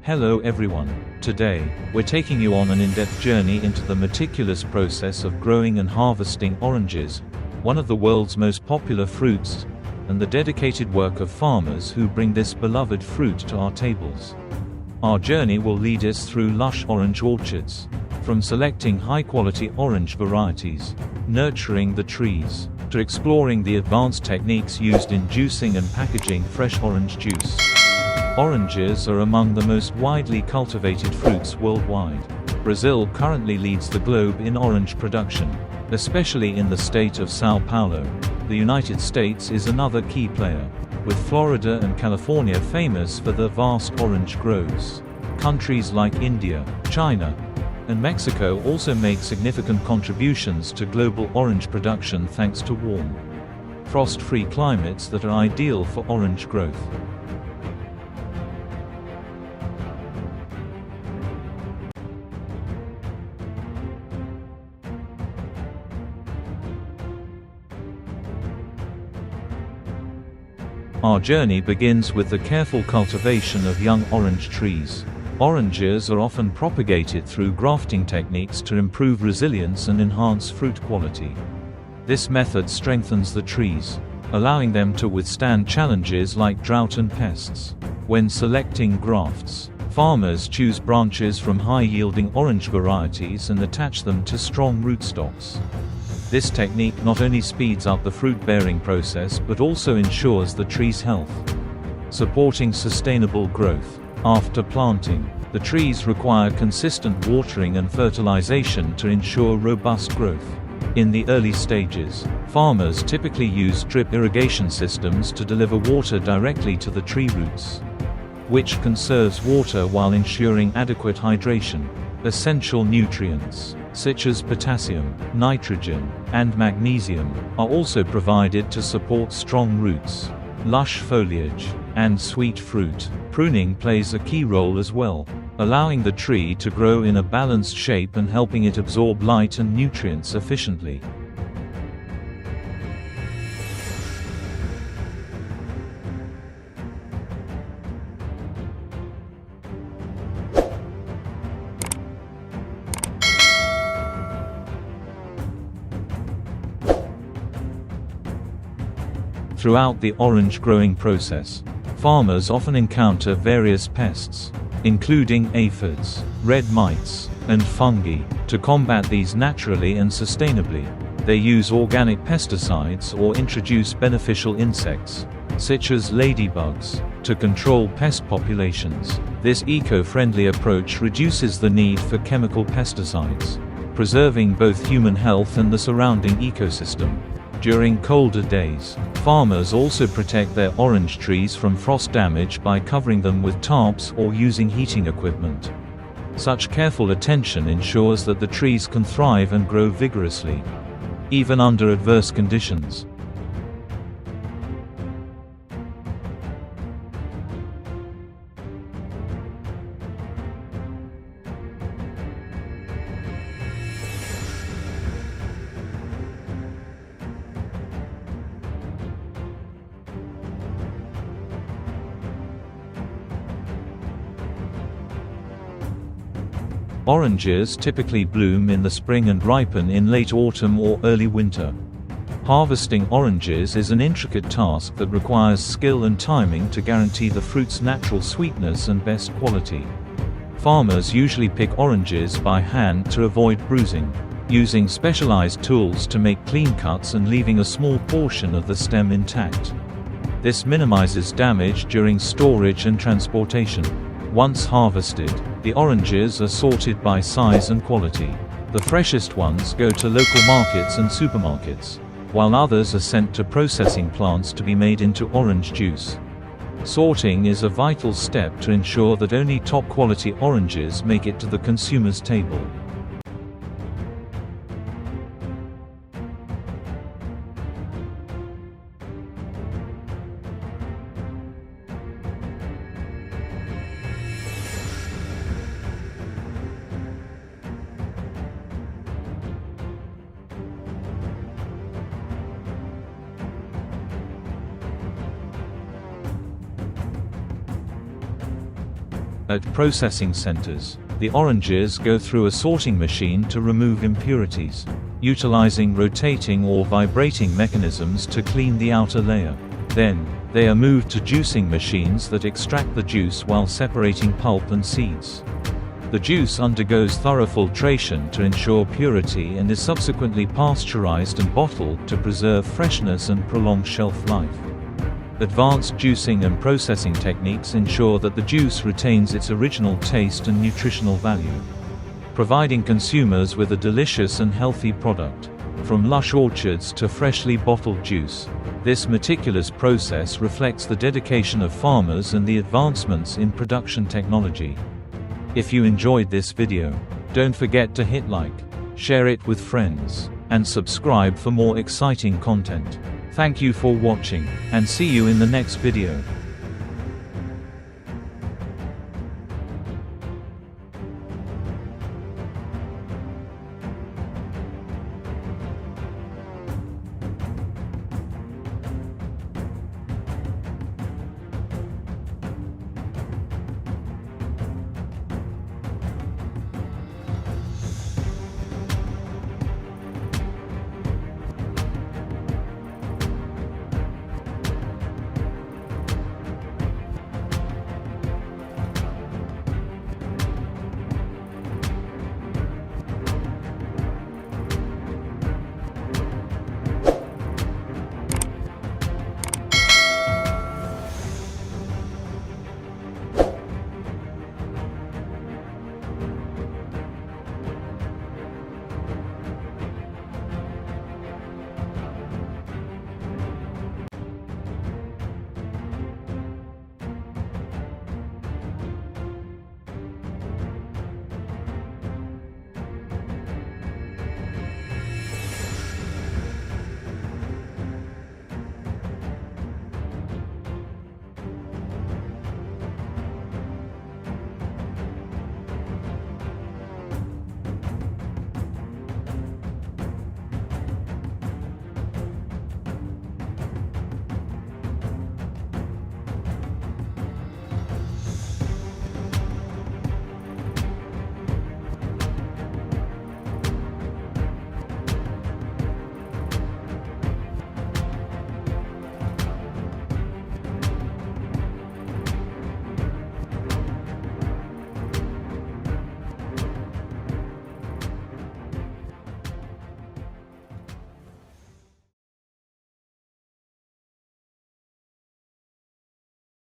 Hello everyone. Today, we're taking you on an in-depth journey into the meticulous process of growing and harvesting oranges, one of the world's most popular fruits, and the dedicated work of farmers who bring this beloved fruit to our tables. Our journey will lead us through lush orange orchards, from selecting high-quality orange varieties, nurturing the trees, to exploring the advanced techniques used in juicing and packaging fresh orange juice. Oranges are among the most widely cultivated fruits worldwide. Brazil currently leads the globe in orange production, especially in the state of São Paulo. The United States is another key player, with Florida and California famous for their vast orange groves. Countries like India, China, and Mexico also make significant contributions to global orange production thanks to warm, frost-free climates that are ideal for orange growth. Our journey begins with the careful cultivation of young orange trees. Oranges are often propagated through grafting techniques to improve resilience and enhance fruit quality. This method strengthens the trees, allowing them to withstand challenges like drought and pests. When selecting grafts, farmers choose branches from high-yielding orange varieties and attach them to strong rootstocks. This technique not only speeds up the fruit-bearing process but also ensures the tree's health, supporting sustainable growth. After planting, the trees require consistent watering and fertilization to ensure robust growth. In the early stages, farmers typically use drip irrigation systems to deliver water directly to the tree roots, which conserves water while ensuring adequate hydration. Essential nutrients, such as potassium, nitrogen, and magnesium, are also provided to support strong roots. Lush foliage and sweet fruit. Pruning plays a key role as well, allowing the tree to grow in a balanced shape and helping it absorb light and nutrients efficiently. Throughout the orange growing process, farmers often encounter various pests, including aphids, red mites, and fungi. To combat these naturally and sustainably, they use organic pesticides or introduce beneficial insects, such as ladybugs, to control pest populations. This eco-friendly approach reduces the need for chemical pesticides, preserving both human health and the surrounding ecosystem. During colder days, farmers also protect their orange trees from frost damage by covering them with tarps or using heating equipment. Such careful attention ensures that the trees can thrive and grow vigorously, even under adverse conditions. Oranges typically bloom in the spring and ripen in late autumn or early winter. Harvesting oranges is an intricate task that requires skill and timing to guarantee the fruit's natural sweetness and best quality. Farmers usually pick oranges by hand to avoid bruising, using specialized tools to make clean cuts and leaving a small portion of the stem intact. This minimizes damage during storage and transportation. Once harvested, the oranges are sorted by size and quality. The freshest ones go to local markets and supermarkets, while others are sent to processing plants to be made into orange juice. Sorting is a vital step to ensure that only top-quality oranges make it to the consumer's table. At processing centers, the oranges go through a sorting machine to remove impurities, utilizing rotating or vibrating mechanisms to clean the outer layer. Then, they are moved to juicing machines that extract the juice while separating pulp and seeds. The juice undergoes thorough filtration to ensure purity and is subsequently pasteurized and bottled to preserve freshness and prolong shelf life. Advanced juicing and processing techniques ensure that the juice retains its original taste and nutritional value, providing consumers with a delicious and healthy product. From lush orchards to freshly bottled juice, this meticulous process reflects the dedication of farmers and the advancements in production technology. If you enjoyed this video, don't forget to hit like, share it with friends, and subscribe for more exciting content. Thank you for watching, and see you in the next video.